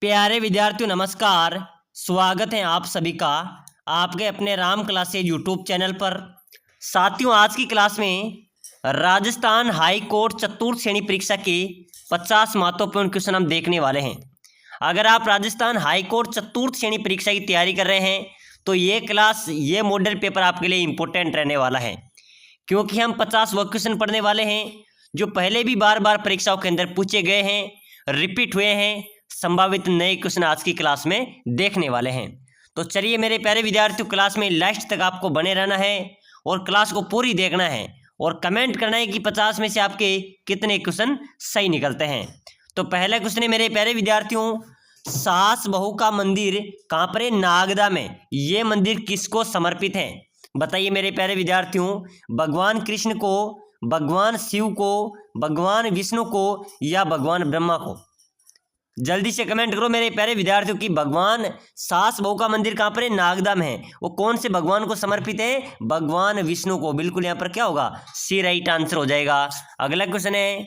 प्यारे विद्यार्थियों नमस्कार। स्वागत है आप सभी का आपके अपने राम क्लासेज यूट्यूब चैनल पर। साथियों, आज की क्लास में राजस्थान हाई कोर्ट चतुर्थ श्रेणी परीक्षा के 50 महत्वपूर्ण क्वेश्चन हम देखने वाले हैं। अगर आप राजस्थान हाई कोर्ट चतुर्थ श्रेणी परीक्षा की तैयारी कर रहे हैं तो ये मॉडल पेपर आपके लिए इम्पोर्टेंट रहने वाला है, क्योंकि हम 50 वो क्वेश्चन पढ़ने वाले हैं जो पहले भी बार बार परीक्षाओं के अंदर पूछे गए हैं, रिपीट हुए हैं। संभावित नए क्वेश्चन आज की क्लास में देखने वाले हैं। तो चलिए मेरे प्यारे विद्यार्थियों, क्लास में लास्ट तक आपको बने रहना है और क्लास को पूरी देखना है और कमेंट करना है कि 50 में से आपके कितने क्वेश्चन सही निकलते हैं। तो पहला क्वेश्चन है मेरे प्यारे विद्यार्थियों, सास बहू का मंदिर कहाँ पर है? नागदा में। ये मंदिर किसको समर्पित है? बताइए मेरे प्यारे विद्यार्थियों, भगवान कृष्ण को, भगवान शिव को, भगवान विष्णु को या भगवान ब्रह्मा को? जल्दी से कमेंट करो मेरे प्यारे विद्यार्थियों की भगवान सास बहू का मंदिर कहाँ पर है? नागदा में है। वो कौन से भगवान को समर्पित है? भगवान विष्णु को। बिल्कुल यहाँ पर क्या होगा? सी राइट आंसर हो जाएगा। अगला क्वेश्चन है,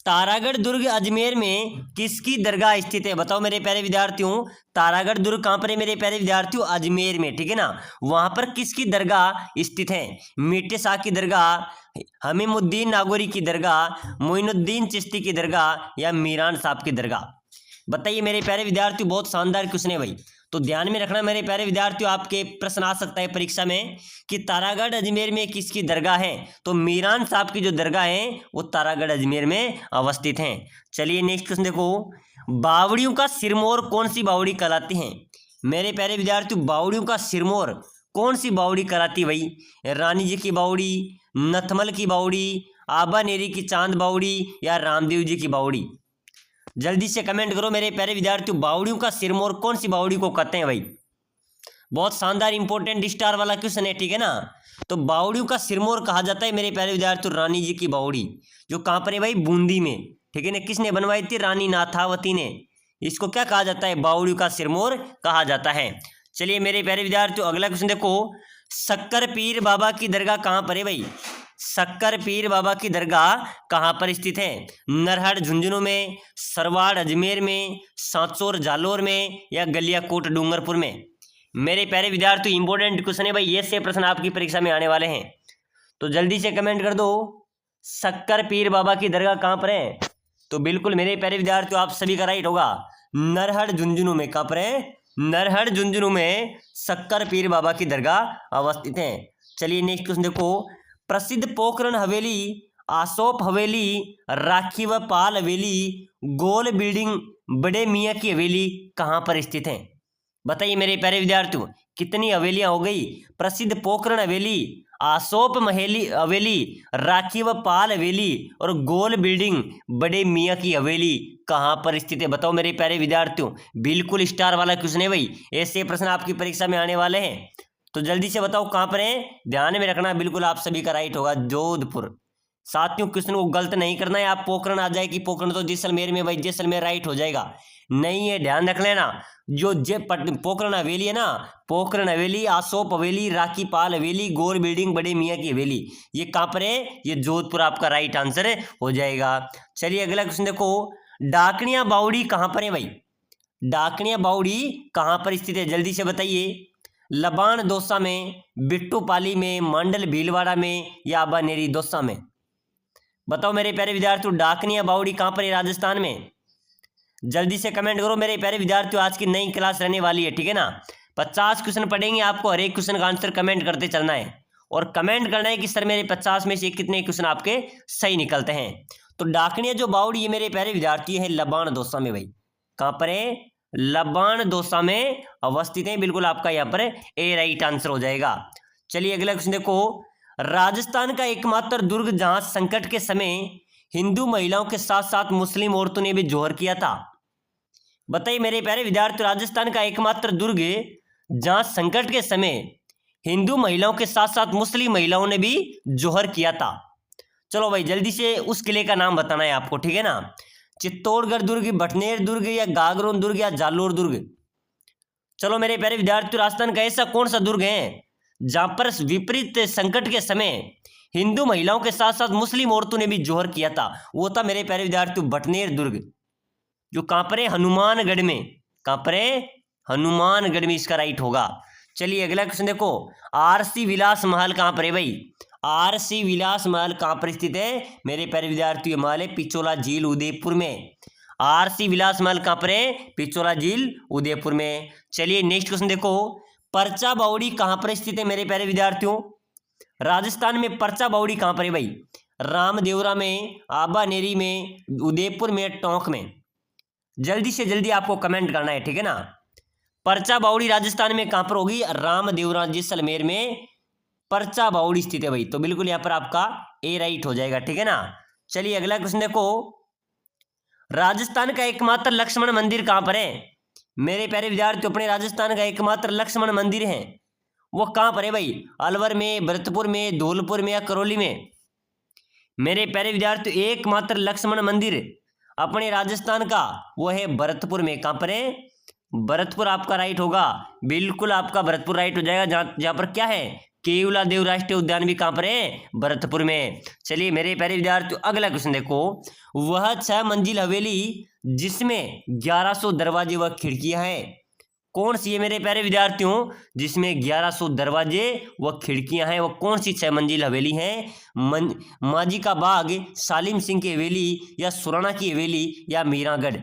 तारागढ़ दुर्ग अजमेर में किसकी दरगाह स्थित है? बताओ मेरे प्यारे विद्यार्थियों, तारागढ़ दुर्ग कहाँ पर है मेरे प्यारे विद्यार्थियों? अजमेर में, ठीक है ना। वहां पर किसकी दरगाह स्थित है? मीठे शाह की दरगाह, हमीमुद्दीन नागौरी की दरगाह, मोइनुद्दीन चिश्ती की दरगाह या मीरान साहब की दरगाह? बताइए मेरे प्यारे विद्यार्थियों, बहुत शानदार क्वेश्चन है भाई। तो ध्यान में रखना मेरे प्यारे विद्यार्थियों, आपके प्रश्न आ सकता है परीक्षा में कि तारागढ़ अजमेर में किसकी दरगाह है? तो मीरान साहब की जो दरगाह है वो तारागढ़ अजमेर में अवस्थित है। चलिए नेक्स्ट क्वेश्चन देखो, बावड़ियों का सिरमौर कौन सी बावड़ी कहलाती है? मेरे प्यारे विद्यार्थियों, बावड़ियों का सिरमौर कौन सी बावड़ी कहलाती है भाई? रानी जी की बावड़ी, नथमल की बावड़ी, आबा नेरी की चांद बावड़ी या रामदेव जी की बावड़ी? जल्दी से कमेंट करो मेरे प्यारे विद्यार्थियों, बावड़ियों का सिरमौर कौन सी बावड़ी को कहते हैं भाई? बहुत शानदार इंपॉर्टेंट स्टार वाला क्वेश्चन है, ठीक है ना। तो बावड़ियों का सिरमौर कहा जाता है मेरे प्यारे विद्यार्थियों रानी जी की बावड़ी, जो कहाँ पर है भाई? बूंदी में, ठीक है ना। किसने बनवाई थी? रानी नाथावती ने। इसको क्या कहा जाता है? बावड़ियों का सिरमौर कहा जाता है। चलिए मेरे प्यारे विद्यार्थियों, अगला क्वेश्चन देखो, शक्कर पीर बाबा की दरगाह कहाँ पर है भाई? शक्कर पीर बाबा की दरगाह कहाँ पर स्थित है? नरहड़ झुंझुनू में, सरवाड़ अजमेर में, सांचौर जालोर में या गलियाकोट डूंगरपुर में? मेरे प्यारे विद्यार्थियों, इंपॉर्टेंट क्वेश्चन है भाई, ये से प्रश्न आपकी परीक्षा में आने वाले हैं। तो जल्दी से कमेंट कर दो, शक्कर पीर बाबा की दरगाह कहाँ पर है? तो बिल्कुल मेरे प्यारे विद्यार्थियों, आप सभी का राइट होगा, नरहड़ झुंझुनू में। कहाँ पर है? नरहड़ झुंझुनू में शक्कर पीर बाबा की दरगाह अवस्थित है। चलिए नेक्स्ट क्वेश्चन देखो, प्रसिद्ध पोखरण हवेली, आसोप हवेली, राखी व पाल हवेली, गोल बिल्डिंग, बड़े मियाँ की हवेली कहाँ पर स्थित है? बताइए मेरे प्यारे विद्यार्थियों, कितनी हवेलियां हो गई? प्रसिद्ध पोखरण हवेली, आसोप महली हवेली, राखी व पाल हवेली और गोल बिल्डिंग, बड़े मियाँ की हवेली कहाँ पर स्थित है? बताओ मेरे प्यारे विद्यार्थियों, बिल्कुल स्टार वाला क्वेश्चन है भाई। ऐसे प्रश्न आपकी परीक्षा में आने वाले हैं, तो जल्दी से बताओ कहाँ पर है? ध्यान में रखना, बिल्कुल आप सभी का राइट होगा, जोधपुर। साथियों, क्वेश्चन को गलत नहीं करना है। आप पोखरण आ जाए कि पोखरण तो जैसलमेर में, भाई जैसलमेर राइट हो जाएगा, नहीं है, ध्यान रख लेना। जो पोखरण हवेली है ना, पोखरण हवेली, आसोप हवेली, राखी पाल हवेली, गोल बिल्डिंग, बड़े मियाँ की हवेली, ये कहाँ पर है? ये जोधपुर आपका राइट आंसर हो जाएगा। चलिए अगला क्वेश्चन देखो, डाकणिया बावड़ी कहाँ पर है भाई? डाकणिया बावड़ी कहाँ पर स्थित है? जल्दी से बताइए। लबान दौसा में, बिट्टूपाली में, मंडल भीलवाड़ा में या आबानेरी दौसा में? बताओ मेरे प्यारे विद्यार्थियों, डाकनिया बावड़ी कहाँ पर है राजस्थान में? जल्दी से कमेंट करो मेरे प्यारे विद्यार्थियों, आज की नई क्लास रहने वाली है, ठीक है ना। 50 क्वेश्चन पढ़ेंगे, आपको हर एक क्वेश्चन का आंसर कमेंट करते चलना है और कमेंट करना है कि सर मेरे 50 में से कितने क्वेश्चन आपके सही निकलते हैं। तो डाकनिया जो बावड़ी है मेरे प्यारे विद्यार्थी है लबान दौसा में भाई। कहाँ पर है? लबान दौसा में अवस्थित है। बिल्कुल आपका यहाँ पर ए राइट आंसर हो जाएगा। चलिए अगला क्वेश्चन देखो, राजस्थान का एकमात्र दुर्ग जहां संकट के समय हिंदू महिलाओं के साथ साथ मुस्लिम औरतों ने भी जोहर किया था? बताइए मेरे प्यारे विद्यार्थी, राजस्थान का एकमात्र दुर्ग जहां संकट के समय हिंदू महिलाओं के साथ साथ मुस्लिम महिलाओं ने भी जोहर किया था। चलो भाई जल्दी से उस किले का नाम बताना है आपको, ठीक है ना। चित्तौड़गढ़ दुर्ग, भटनेर दुर्ग या गागरोन दुर्ग या जालोर दुर्ग? चलो मेरे प्यारे विद्यार्थी, राजस्थान का ऐसा कौन सा दुर्ग है जहां पर विपरीत संकट के समय हिंदू महिलाओं के साथ साथ मुस्लिम औरतों ने भी जोहर किया था? वो था मेरे प्यारे विद्यार्थियों भटनेर दुर्ग। जो कहाँ पर है, हनुमानगढ़ में। कहाँ पर है, हनुमानगढ़ में इसका राइट होगा। चलिए अगला क्वेश्चन देखो, आरसी विलास महल कहाँ पर है भाई? आरसी विलास महल कहाँ पर स्थित है मेरे प्यारे विद्यार्थियों? महल है पिछोला झील उदयपुर में। आरसी विलास महल कहाँ पर है? पिछोला झील उदयपुर में। चलिए नेक्स्ट क्वेश्चन देखो, परचा बावड़ी कहाँ पर स्थित है मेरे प्यारे विद्यार्थियों? राजस्थान में परचा बावड़ी कहाँ पर है भाई? रामदेवरा में, आबानेरी में, उदयपुर में, टोंक में। जल्दी से जल्दी आपको कमेंट करना है, ठीक है ना। परचा बावड़ी राजस्थान में कहाँ पर होगी? रामदेवरा जैसलमेर में परचा बावड़ी स्थित है भाई। तो बिल्कुल यहाँ पर आपका ए राइट हो जाएगा, ठीक है ना। चलिए अगला क्वेश्चन देखो, राजस्थान का एकमात्र लक्ष्मण मंदिर कहाँ पर है मेरे प्यारे विद्यार्थियों? अपने राजस्थान का एकमात्र लक्ष्मण मंदिर है वो कहाँ पर है भाई? अलवर में, भरतपुर में, धौलपुर में या करौली में? मेरे प्यारे विद्यार्थियों एकमात्र लक्ष्मण मंदिर अपने राजस्थान का वो है भरतपुर में। कहाँ पर है? भरतपुर आपका राइट होगा, बिल्कुल आपका भरतपुर राइट हो जाएगा। जहाँ पर क्या है, केवला देव राष्ट्रीय उद्यान भी कहाँ पर है? भरतपुर में। चलिए मेरे प्यारे विद्यार्थियों अगला क्वेश्चन देखो, वह 6 मंजिल हवेली जिसमें 1100 दरवाजे व खिड़कियां हैं कौन सी है मेरे प्यारे विद्यार्थियों? जिसमें 1100 दरवाजे व खिड़कियां हैं वो कौन सी 6 मंजिल हवेली है? माजी का बाग, सालिम सिंह की हवेली, या सुराना की हवेली, या मीरागढ़?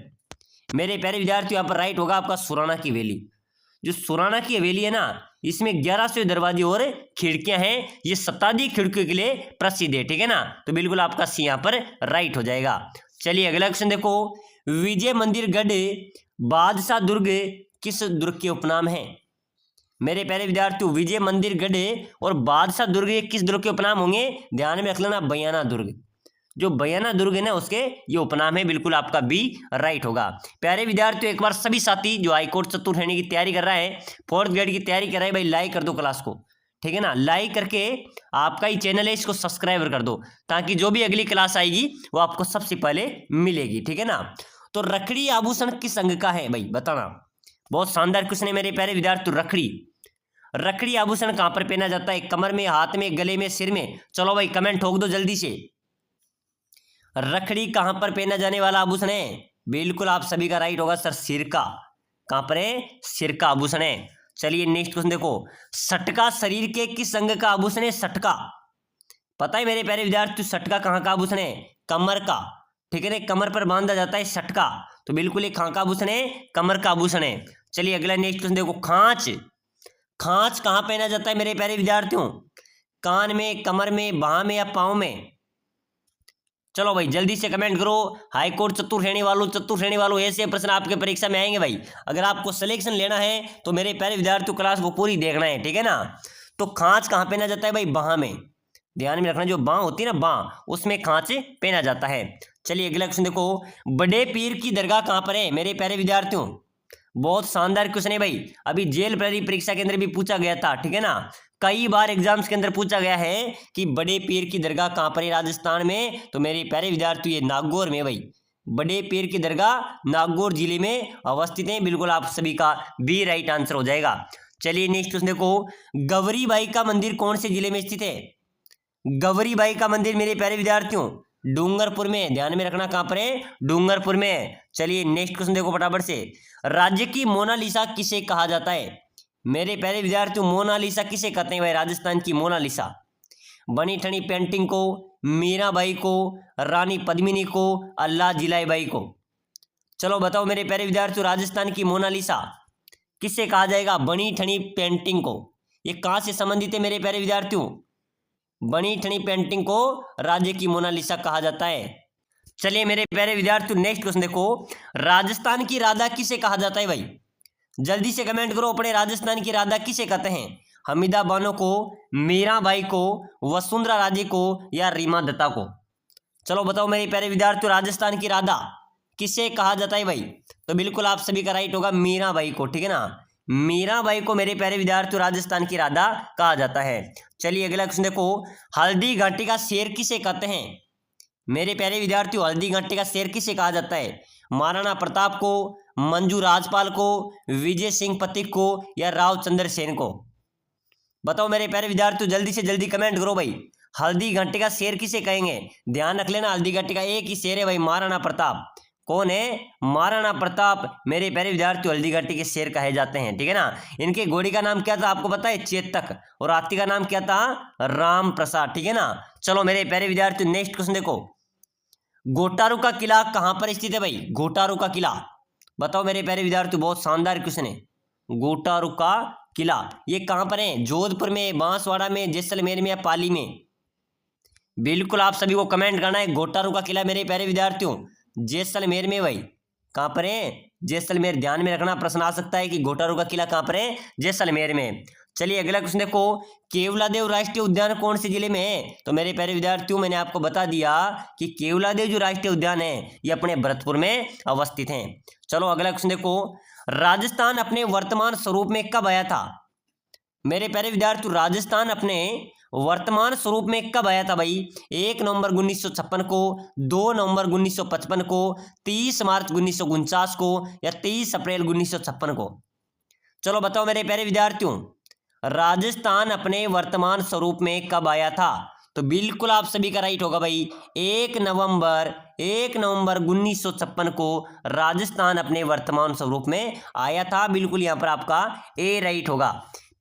मेरे प्यारे विद्यार्थियों यहाँ पर राइट होगा आपका सुराना की हवेली। जो सुराना की हवेली है ना, इसमें 1100 दरवाजे और खिड़कियां हैं। ये शताब्दी खिड़कियों के लिए प्रसिद्ध है, ठीक है ना। तो बिल्कुल आपका सी यहाँ पर राइट हो जाएगा। चलिए अगला क्वेश्चन देखो, विजय मंदिर गढ़ बादशाह दुर्ग किस दुर्ग के उपनाम है मेरे प्यारे विद्यार्थियों? विजय मंदिर गढ़ और बादशाह दुर्ग ये किस दुर्ग के उपनाम होंगे? ध्यान में रख लेना, बयाना दुर्ग। जो बयाना दुर्ग है ना उसके ये उपनाम है, बिल्कुल आपका बी राइट होगा। प्यारे विद्यार्थियों एक बार सभी साथी जो हाईकोर्ट चतुर्थ श्रेणी की तैयारी कर रहा है, 4th ग्रेड की तैयारी कर रहा है भाई, लाइक कर दो क्लास को, ठीक है ना। लाइक करके आपका ही चैनल है इसको सब्सक्राइब कर दो, ताकि जो भी अगली क्लास आएगी वो आपको सबसे पहले मिलेगी, ठीक है ना। तो रखड़ी आभूषण किस अंग का है भाई, बताना। बहुत शानदार क्वेश्चन है मेरे प्यारे विद्यार्थी। रखड़ी आभूषण कहां पर पहना जाता है? कमर में, हाथ में, गले में, सिर में? चलो भाई कमेंट ठोक दो जल्दी से। रखड़ी कहां पर पहना जाने वाला आभूषण है? बिल्कुल आप सभी का राइट होगा सर, सिर का। कहां पर है? सिर का आभूषण है। चलिए नेक्स्ट क्वेश्चन देखो, सटका शरीर के किस अंग का आभूषण है? सटका पता है मेरे प्यारे विद्यार्थी, सटका कहां का आभूषण है? कमर का, ठीक है ना। कमर पर बांधा जाता है सटका, तो बिल्कुल ये कहां का आभूषण है? कमर का आभूषण है। चलिए अगला नेक्स्ट क्वेश्चन देखो, खांच कहां पहना जाता है मेरे प्यारे विद्यार्थियों? कान में, कमर में, बाह में, या पांव में? चलो भाई जल्दी से कमेंट करो। हाईकोर्ट चतुर्थ श्रेणी वालों ऐसे प्रश्न आपके परीक्षा में आएंगे भाई। अगर आपको सिलेक्शन लेना है तो मेरे प्यारे विद्यार्थियों क्लास को पूरी देखना है, ठीक है ना। तो खांच कहाँ पहना जाता है भाई? बाह में। ध्यान में रखना, जो बाह होती है ना, बाह, उसमें खांच पहना जाता है। चलिए अगला क्वेश्चन देखो, बड़े पीर की दरगाह कहाँ पर है मेरे प्यारे विद्यार्थियों? बहुत शानदार क्वेश्चन है भाई, अभी जेल प्रहरी परीक्षा के अंदर भी पूछा गया था, ठीक है ना। कई बार एग्जाम्स के अंदर पूछा गया है कि बड़े पीर की दरगाह कहाँ पर है राजस्थान में? तो मेरे प्यारे विद्यार्थी ये नागौर में भाई। बड़े पीर की दरगाह नागौर जिले में अवस्थित है, बिल्कुल आप सभी का बी राइट आंसर हो जाएगा। चलिए नेक्स्ट क्वेश्चन देखो, गौरीबाई का मंदिर कौन से जिले में स्थित है? गौरीबाई का मंदिर मेरे प्यारे विद्यार्थियों डूंगरपुर में। ध्यान में रखना, कहां पर है? डूंगरपुर में। चलिए नेक्स्ट क्वेश्चन देखो फटाफट से, राज्य की मोनालिसा किसे कहा जाता है मेरे प्यारे विद्यार्थियों? मोनालिसा किसे कहते हैं भाई? राजस्थान की मोनालिसा। बनी ठनी पेंटिंग को, मीराबाई को, रानी पद्मिनी को, अल्लाह जिलाई बाई को? चलो बताओ मेरे प्यारे विद्यार्थियों, राजस्थान की मोनालिसा किससे कहा जाएगा? बनी ठनी पेंटिंग को। ये कहां से संबंधित है मेरे प्यारे विद्यार्थियों? बनी ठनी पेंटिंग को राज्य की मोनालिसा कहा जाता है। चलिए मेरे प्यारे विद्यार्थियों नेक्स्ट क्वेश्चन देखो, राजस्थान की राधा किसे कहा जाता है भाई? जल्दी से कमेंट करो, अपने राजस्थान की राधा किसे कहते हैं? हमीदा बानो को, मीराबाई को, वसुंधरा राजे को, या रीमा दत्ता को? चलो बताओ मेरे प्यारे विद्यार्थियों, राजस्थान की राधा किसे कहा जाता है भाई? तो बिल्कुल आप सभी का राइट होगा मीराबाई को, ठीक है ना। मीराबाई को मेरे प्यारे विद्यार्थियों राजस्थान की राधा कहा जाता है। चलिए अगला क्वेश्चन देखो, हल्दी घाटी का शेर किसे कहते हैं मेरे प्यारे विद्यार्थियों? हल्दी घाटी का शेर किसे कहा जाता है? महाराणा प्रताप को, मंजू राजपाल को, विजय सिंह पथिक को, या राव चंद्र सेन को? बताओ मेरे प्यारे विद्यार्थियों, जल्दी से जल्दी कमेंट करो भाई। हल्दी घाटी का शेर किसे कहेंगे? ध्यान रख लेना, हल्दी घाटी का एक ही शेर है भाई, महाराणा प्रताप। कौन है? महाराणा प्रताप। मेरे प्यारे विद्यार्थियों हल्दी घाटी के शेर कहे जाते हैं, ठीक है ना। इनके घोड़ी का नाम क्या था आपको पता है? चेतक। और हाथी का नाम क्या था? राम प्रसाद, ठीक है ना। चलो मेरे प्यारे विद्यार्थियों नेक्स्ट क्वेश्चन देखो, गोटारू का किला कहां पर स्थित है भाई? गोटारू का किला बताओ मेरे प्यारे विद्यार्थियों, बहुत शानदार क्वेश्चन है। गोटारू का किला ये कहां पर है? जोधपुर में, बांसवाड़ा में, जैसलमेर में या पाली में? बिल्कुल आप सभी को कमेंट करना है। गोटारू का किला मेरे प्यारे विद्यार्थियों जैसलमेर में भाई। कहां पर है? जैसलमेर। ध्यान में रखना, प्रश्न आ सकता है कि गोटारू का किला कहां पर है? जैसलमेर में। चलिए अगला क्वेश्चन देखो, केवलादेव राष्ट्रीय उद्यान कौन से जिले में है? तो मेरे प्यारे विद्यार्थियों मैंने आपको बता दिया कि केवलादेव जो राष्ट्रीय उद्यान है ये अपने भरतपुर में अवस्थित है। चलो अगला क्वेश्चन देखो, राजस्थान अपने वर्तमान स्वरूप में कब आया था? मेरे प्यारे विद्यार्थियों राजस्थान अपने वर्तमान स्वरूप में कब आया था भाई? 1 नवंबर 1956 को, 2 नवंबर 1955 को, 30 मार्च 1949 को या 23 अप्रैल 1956 को? चलो बताओ मेरे प्यारे विद्यार्थियों, राजस्थान अपने वर्तमान स्वरूप में कब आया था? तो बिल्कुल आप सभी का राइट होगा भाई, 1 नवंबर 1956 को राजस्थान अपने वर्तमान स्वरूप में आया था। बिल्कुल यहाँ पर आपका ए राइट होगा।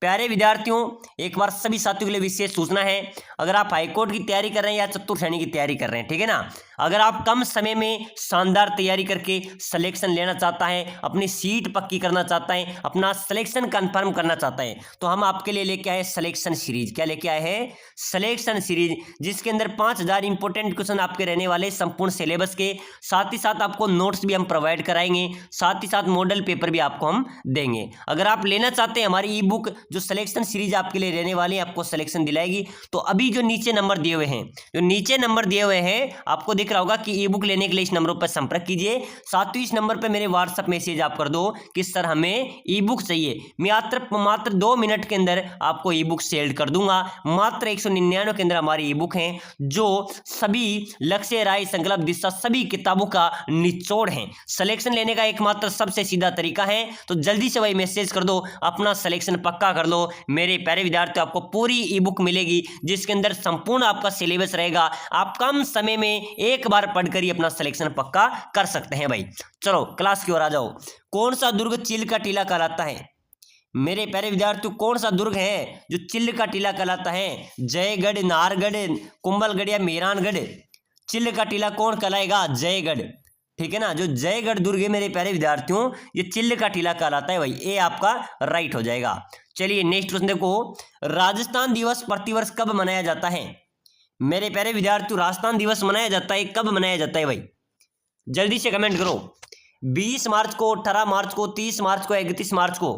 प्यारे विद्यार्थियों एक बार सभी साथियों के लिए विशेष सूचना है, अगर आप हाईकोर्ट की तैयारी कर रहे हैं या चतुर्थ श्रेणी की तैयारी कर रहे हैं, ठीक है ना, अगर आप कम समय में शानदार तैयारी करके सिलेक्शन लेना चाहता है, अपनी सीट पक्की करना चाहता है, अपना सिलेक्शन कंफर्म करना चाहता है, तो हम आपके लिए लेके आए सिलेक्शन सीरीज। क्या लेके आए हैं? सिलेक्शन सीरीज, जिसके अंदर 5000 इंपॉर्टेंट क्वेश्चन आपके रहने वाले संपूर्ण सिलेबस के, साथ ही साथ आपको नोट्स भी हम प्रोवाइड कराएंगे, साथ ही साथ मॉडल पेपर भी आपको हम देंगे। अगर आप लेना चाहते हैं हमारी ई बुक जो सिलेक्शन सीरीज आपके लिए रहने वाली है, आपको सिलेक्शन दिलाएगी, तो अभी जो नीचे नंबर दिए हुए हैं, जो नीचे नंबर दिए हुए हैं आपको दिख रहा होगा कि ई बुक लेने के लिए इस नंबर पर संपर्क कीजिए। साथ ही इस नंबर पर मेरे व्हाट्सएप मैसेज आप कर दो कि सर हमें ई बुक चाहिए। मैं मात्र 2 मिनट के अंदर आपको ई बुक सेल कर दूंगा। मात्र 199 के अंदर हमारी ई बुक है जो सभी लक्ष्य, राय, संकल्प, दिशा सभी किताबों का निचोड़ है। सिलेक्शन लेने का एकमात्र सबसे सीधा तरीका है, तो जल्दी से वही मैसेज कर दो, अपना सिलेक्शन पक्का कर लो। मेरे प्यारे विद्यार्थियों आपको पूरी ई बुक मिलेगी जिसके अंदर संपूर्ण आपका सिलेबस रहेगा। आप कम समय में एक बार पढ़कर ही अपना सिलेक्शन पक्का कर सकते हैं भाई। चलो क्लास की ओर आ जाओ। कौन सा दुर्ग चिल का टीला कहलाता है? मेरे प्यारे विद्यार्थियों कौन सा दुर्ग है जो चिल का टीला कहलाता है? जयगढ़, नाहरगढ़, कुंभलगढ़ या मेहरानगढ़? चिल का टीला कौन कहलाएगा? जयगढ़, ठीक है ना। जो जयगढ़ दुर्ग है मेरे प्यारे विद्यार्थियों ये चिल्ल का टीला कहलाता है भाई, ये आपका राइट हो जाएगा। चलिए नेक्स्ट क्वेश्चन देखो, राजस्थान दिवस प्रतिवर्ष कब मनाया जाता है? मेरे प्यारे विद्यार्थियों राजस्थान दिवस मनाया जाता है, कब मनाया जाता है भाई? जल्दी से कमेंट करो। 20 मार्च को, 18 मार्च को, 30 मार्च को, 31 मार्च को?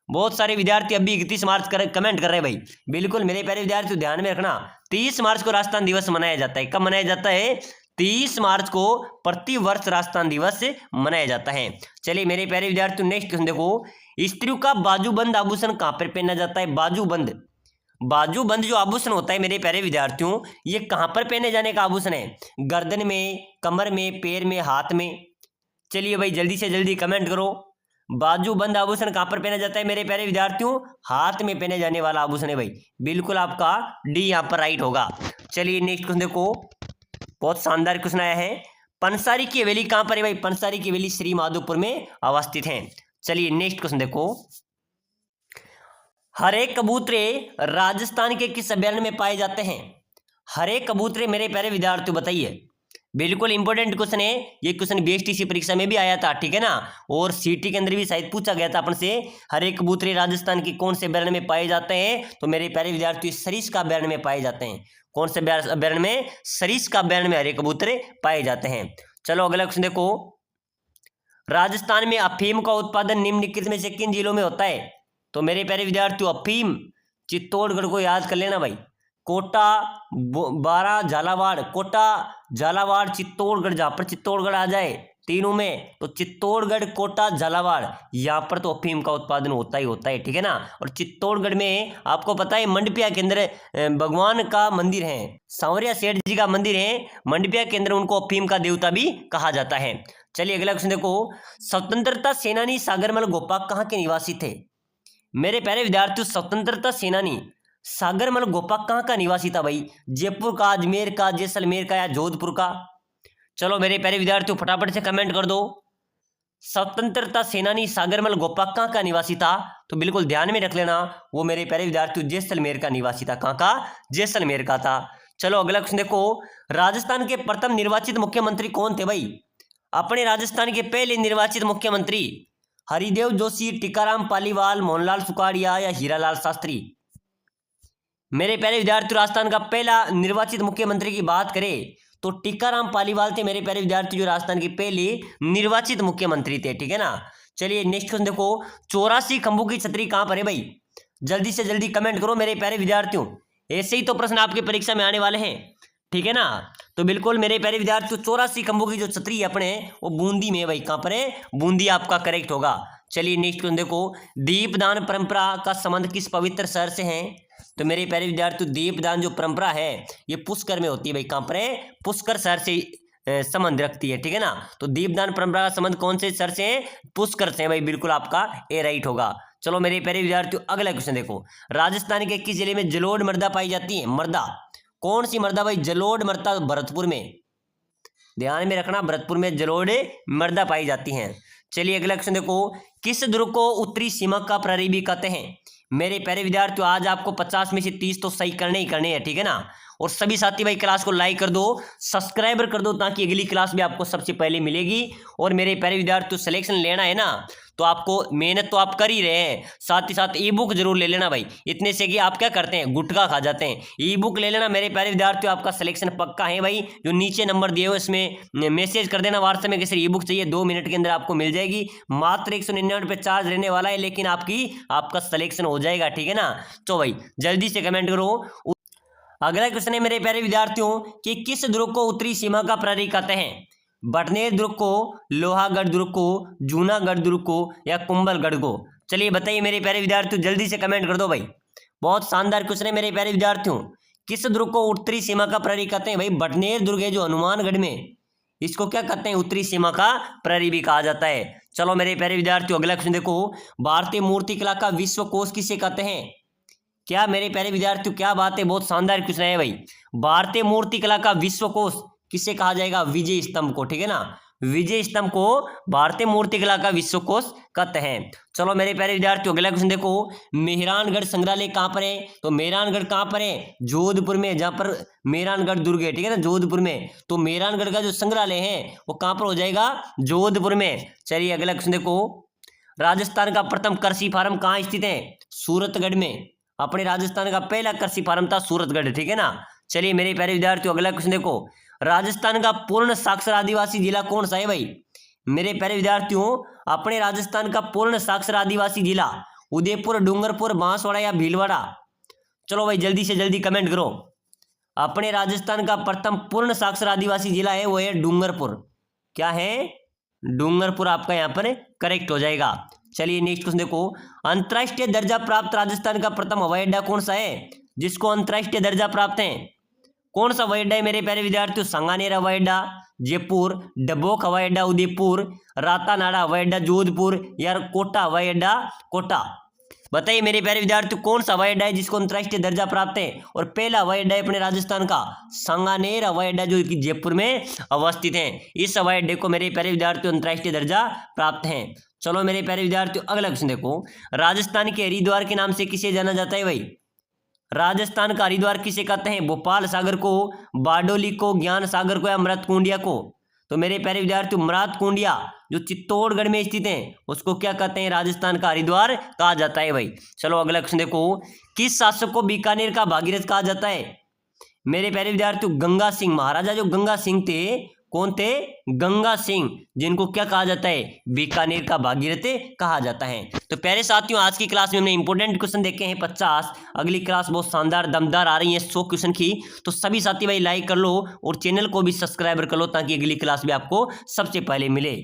बहुत सारे विद्यार्थी अभी 31 मार्च कमेंट कर रहे हैं भाई। बिल्कुल मेरे प्यारे विद्यार्थियों ध्यान में रखना, 30 मार्च को राजस्थान दिवस मनाया जाता है। कब मनाया जाता है? 30 मार्च को प्रतिवर्ष राजस्थान दिवस मनाया जाता है। चलिए मेरे प्यारे विद्यार्थियों नेक्स्ट क्वेश्चन देखो, स्त्रियों का बाजूबंद आभूषण कहां पर पहना जाता है? बाजूबंद, बाजूबंद जो आभूषण होता है मेरे प्यारे विद्यार्थियों ये कहां पर पहने जाने का आभूषण है? गर्दन में, कमर में, पैर में, हाथ में? चलिए भाई जल्दी से जल्दी कमेंट करो। बाजूबंद आभूषण कहां पर पहना जाता है मेरे प्यारे विद्यार्थियों? हाथ में पहने जाने वाला आभूषण है भाई। बिल्कुल आपका डी यहां पर राइट होगा। चलिए नेक्स्ट क्वेश्चन देखो, बहुत शानदार क्वेश्चन आया है, पंसारी की हवेली कहां पर है भाई? पंसारी की हवेली श्री माधोपुर में अवस्थित है। चलिए नेक्स्ट क्वेश्चन देखो, हरे कबूतरे राजस्थान के किस अभयारण्य में पाए जाते हैं? हरे कबूतरे मेरे प्यारे विद्यार्थियों बताइए। बिल्कुल इंपॉर्टेंट क्वेश्चन है ये, क्वेश्चन बीएसटीसी परीक्षा में भी आया था, ठीक है ना, और सीटी के अंदर भी शायद पूछा गया था अपन से, हरे कबूतरे राजस्थान के कौन से अभयारण्य में पाए जाते हैं? तो मेरे प्यारे विद्यार्थियों सरिस्का अभयारण्य में पाए जाते हैं। कौन से अभयारण्य में? सरिस्का अभयारण्य में हरे कबूतरे पाए जाते हैं। चलो अगला क्वेश्चन देखो, राजस्थान में अफीम का उत्पादन निम्नलिखित में से किन जिलों में होता है? तो मेरे प्यारे विद्यार्थियों अफीम चित्तौड़गढ़ को याद कर लेना भाई, कोटा, बारा, झालावाड़, कोटा, झालावाड़, चित्तौड़गढ़, जहां पर चित्तौड़गढ़ आ जाए तीनों में तो चित्तौड़गढ़, कोटा, झालावाड़ यहाँ पर तो अफीम का उत्पादन होता ही होता है, ठीक है ना। और चित्तौड़गढ़ में आपको पता है मंडपिया के अंदर भगवान का मंदिर है, सांवरिया सेठ जी का मंदिर है, मंडपिया के अंदर उनको अफीम का देवता भी कहा जाता है। चलिए अगला क्वेश्चन देखो, स्वतंत्रता सेनानी सागरमल गोपाक कहाँ के निवासी थे? मेरे प्यारे विद्यार्थियों स्वतंत्रता सेनानी सागरमल गोपाक कहाँ का निवासी था भाई? जयपुर का, अजमेर का, जैसलमेर का या जोधपुर का? चलो मेरे प्यारे विद्यार्थियों फटाफट से कमेंट कर दो। स्वतंत्रता सेनानी सागरमल गोपाक कहाँ का निवासी था? तो बिल्कुल ध्यान में रख लेना, वो मेरे प्यारे विद्यार्थियों जैसलमेर का निवासी था। कहाँ का? जैसलमेर का था। चलो अगला क्वेश्चन देखो, राजस्थान के प्रथम निर्वाचित मुख्यमंत्री कौन थे भाई? अपने राजस्थान के पहले निर्वाचित मुख्यमंत्री हरिदेव जोशी, टीकाराम पालीवाल, मोहनलाल सुखाड़िया या हीरालाल शास्त्री? मेरे प्यारे विद्यार्थी राजस्थान का पहला निर्वाचित मुख्यमंत्री की बात करें तो टीकाराम पालीवाल थे मेरे प्यारे विद्यार्थी, जो राजस्थान के पहले निर्वाचित मुख्यमंत्री थे। ठीक है ना। चलिए नेक्स्ट क्वेश्चन देखो, 84 खंभों की छतरी कहां पर है भाई? जल्दी से जल्दी कमेंट करो मेरे प्यारे विद्यार्थियों, ऐसे ही तो प्रश्न आपकी परीक्षा में आने वाले हैं। ठीक है ना। तो बिल्कुल मेरे प्यारे विद्यार्थियों 84 खंभों की जो छतरी है अपने, वो बूंदी में है भाई। कहां पर है? बूंदी आपका करेक्ट होगा। चलिए नेक्स्ट क्वेश्चन देखो, दीपदान परंपरा का संबंध किस पवित्र शहर से है? तो मेरे प्यारे विद्यार्थियों दीपदान जो परंपरा है ये पुष्कर में होती है भाई। कहां पर है? पुष्कर शहर से संबंध रखती है। ठीक है ना। तो दीपदान परंपरा का संबंध कौन से शहर से है? पुष्कर से भाई। बिल्कुल आपका ए राइट होगा। चलो मेरे प्यारे विद्यार्थियों अगला क्वेश्चन देखो, राजस्थान के किस जिले में जलोढ़ मृदा पाई जाती है? मृदा कौन सी मृदा भाई? जलोढ़ मृदा भरतपुर में, ध्यान में रखना, भरतपुर में जलोढ़ मृदा पाई जाती है। चलिए अगला क्वेश्चन देखो, किस ध्रुव को उत्तरी सीमा का प्रारंभी कहते हैं? मेरे प्यारे विद्यार्थियों आज आपको 50 में से 30 तो सही करने ही करने हैं। ठीक है ना। और सभी साथी भाई क्लास को लाइक कर दो, सब्सक्राइबर कर दो, ताकि अगली क्लास भी आपको सबसे पहले मिलेगी। और मेरे प्यारे विद्यार्थियों सिलेक्शन लेना है ना, तो आपको मेहनत तो आप कर ही रहे हैं, साथ ही साथ ई बुक जरूर ले लेना भाई। इतने से कि आप क्या करते हैं, गुटखा खा जाते हैं। ई बुक ले लेना मेरे प्यारे विद्यार्थियों, आपका सिलेक्शन पक्का है भाई। जो नीचे नंबर दिए हो इसमें मैसेज कर देना व्हाट्सएप में कि सर ई बुक चाहिए, 2 मिनट के अंदर आपको मिल जाएगी। मात्र 199 रुपये चार्ज रहने वाला है, लेकिन आपका सिलेक्शन हो जाएगा। ठीक है ना। तो भाई जल्दी से कमेंट करो। अगला क्वेश्चन है मेरे प्यारे विद्यार्थियों कि किस ध्रुव को उत्तरी सीमा का प्रहरी कहते हैं? बटनेर ध्रुव को, लोहागढ़ ध्रुव को, जूनागढ़ ध्रुव को या कुंभलगढ़ को? चलिए बताइए मेरे प्यारे विद्यार्थियों, जल्दी से कमेंट कर दो भाई। बहुत शानदार क्वेश्चन है मेरे प्यारे विद्यार्थियों, किस ध्रुव को उत्तरी सीमा का प्रहरी कहते हैं? भाई बटनेर दुर्ग है जो हनुमानगढ़ में, इसको क्या कहते हैं? उत्तरी सीमा का प्रहरी भी कहा जाता है। चलो मेरे प्यारे विद्यार्थियों अगला क्वेश्चन देखो, भारतीय मूर्तिकला का विश्व कोश किसे कहते हैं? क्या मेरे प्यारे विद्यार्थियों क्या बात है, बहुत शानदार क्वेश्चन है भाई। भारतीय मूर्तिकला का विश्व कोश किसे कहा जाएगा? विजय स्तंभ को। ठीक है ना। विजय स्तंभ को भारतीय मूर्तिकला का विश्व कोश कहते हैं। चलो मेरे प्यारे विद्यार्थियों अगला क्वेश्चन देखो, मेहरानगढ़ संग्रहालय कहां पर है? तो मेहरानगढ़ कहां पर है? जोधपुर में, जहां पर मेहरानगढ़ दुर्ग है। ठीक है ना, जोधपुर में। तो मेहरानगढ़ का जो संग्रहालय है वो कहां पर हो जाएगा? जोधपुर में। चलिए अगला क्वेश्चन देखो, राजस्थान का प्रथम कृषि फार्म कहाँ स्थित है? सूरतगढ़ में। अपने राजस्थान का पहला कृषि फार्म था सूरतगढ़। ठीक है ना। चलिए मेरे प्यारे विद्यार्थियों अगला क्वेश्चन देखो, राजस्थान का पूर्ण साक्षर आदिवासी जिला कौन सा है भाई? मेरे प्यारे विद्यार्थियों अपने राजस्थान का पूर्ण साक्षर आदिवासी जिला उदयपुर, डूंगरपुर, बांसवाड़ा या भीलवाड़ा? चलो भाई जल्दी से जल्दी कमेंट करो। अपने राजस्थान का प्रथम पूर्ण साक्षर आदिवासी जिला है वो है डूंगरपुर। क्या है? डूंगरपुर आपका यहाँ पर करेक्ट हो जाएगा। चलिए नेक्स्ट क्वेश्चन देखो, अंतरराष्ट्रीय दर्जा प्राप्त राजस्थान का प्रथम हवाई अड्डा कौन सा है? जिसको अंतरराष्ट्रीय दर्जा प्राप्त है, कौन सा हवाई अड्डा है मेरे प्यारे विद्यार्थियों? सांगानेर हवाई अड्डा जयपुर, डबोक हवाई अड्डा उदयपुर, रातानाडा हवाई अड्डा जोधपुर या कोटा हवाई अड्डा कोटा? बताइए मेरे प्यारे विद्यार्थियों कौन सा हवाई अड्डा है जिसको अंतरराष्ट्रीय दर्जा प्राप्त है? और पहला हवाई अड्डा है अपने राजस्थान का सांगानेर हवाई अड्डा, जो कि जयपुर में अवस्थित है। इस हवाई अड्डे को मेरे प्यारे विद्यार्थियों अंतरराष्ट्रीय दर्जा प्राप्त है। चलो मेरे प्यारे विद्यार्थियों अगला क्वेश्चन देखो, राजस्थान के हरिद्वार के नाम से किसे जाना जाता है भाई? राजस्थान का हरिद्वार किसे कहते हैं? भोपाल सागर को, बारडोली को, ज्ञान सागर को या मृत कुंडिया को? तो मेरे प्यारे विद्यार्थियों मृत कुंडिया जो चित्तौड़गढ़ में स्थित है उसको क्या कहते हैं? राजस्थान का हरिद्वार कहा जाता है भाई। चलो अगला क्वेश्चन देखो, किस शासक को बीकानेर का भागीरथ कहा जाता है? मेरे प्यारे विद्यार्थियों गंगा सिंह, महाराजा जो गंगा सिंह थे, कौन थे? गंगा सिंह, जिनको क्या कहा जाता है? बीकानेर का भागीरथ कहा जाता है। तो प्यारे साथियों आज की क्लास में हमने इंपॉर्टेंट क्वेश्चन देखे हैं 50। अगली क्लास बहुत शानदार दमदार आ रही है 100 क्वेश्चन की। तो सभी साथी भाई लाइक कर लो और चैनल को भी सब्सक्राइबर कर लो, ताकि अगली क्लास भी आपको सबसे पहले मिले।